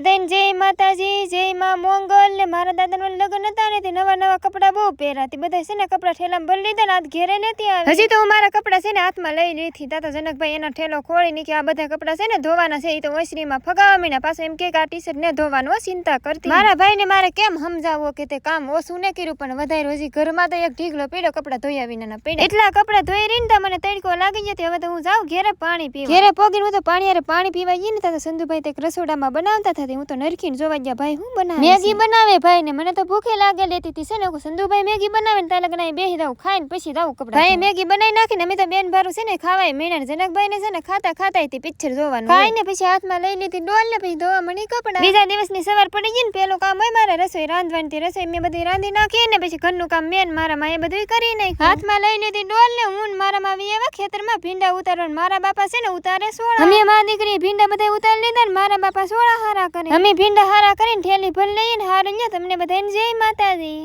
બધાને જય માતાજી, જય માં મોંગલ ને મારા દાદાના લગ્ન હતા ને તે નવા નવા કપડા બહુ પહેરાતી. બધા છે ને કપડા ઠેલામાં ભરી લીધા ને આજ ઘેરે નથી આવી. હજી તો હું મારા કપડા છે ને હાથમાં લઈ લીધી. તાતા જનકભાઈ એના ઠેલો ખોળી નીકળી. આ બધા કપડા છે ને ધોવાના છે. એ તો ઓસરીમાં ફગાવા મીના પાછો એમ કે આ ટી-શર્ટ ને ધોવાનું ચિંતા કરતી. મારા ભાઈને મારે કેમ સમજાવવો કે તે કામ ઓછું ને કર્યું પણ વધારે હજી ઘરમાં તો એક ઢીગલો પીડ્યો કપડા ધોયા વિનાના પીડ્યા. એટલા કપડા ધોઈ રીને મને તડકો લાગી જતી. હવે તો હું જાઉં ઘેરે પાણી પીવા. ઘેરે પોગીને હું તો પાણી પીવા ગઈ ને તાતા સંધુભાઈ તે રસોડામાં બનાવતા હતા. હું તો નરખીને જોવા ગયા ભાઈ હું બનાવે મેગી બનાવે ભાઈ ને મને તો ભૂખે લાગે લેતી હતી છે ને સંધુભાઈ મેગી બનાવે ને તાલે ગણાય બેહી દઉં ખાઈને પછી દઉં કપડા. ભાઈ મેગી બનાવી નાખીને અમે તો બેન ભારું છે ને ખાવાય મેણા જનકભાઈ ને છે ને ખાતા હતી પિક્ચર જોવાનું ખાઈને પછી હાથમાં લઈ લીધી ડોલ ને પછી ધોવા મળી કપડા. બીજા દિવસની સવાર પડી ગઈ ને પેલું કામ હોય મારે રસોઈ રાંધવાની. રસોઈ મેં બધી રાંધી નાખી ને પછી ઘરનું કામ મેન મારા માં એ બધું કરી નાખ્યું. હાથમાં લઈ લીધી ડોલ ને હું મારા માં આવી એવા ખેતરમાં ભીંડા ઉતારવા. મારા બાપા છે ને ઉતારે સોળા. અમે માં દીકરી ભીંડા બધા ઉતારી લીધા ને મારા બાપા સોળા હારા કરે. અમે ભીંડા હારા કરીને ઠેલી ભરી લઈએ ને હારું. તમને બધાને જય માતાજી.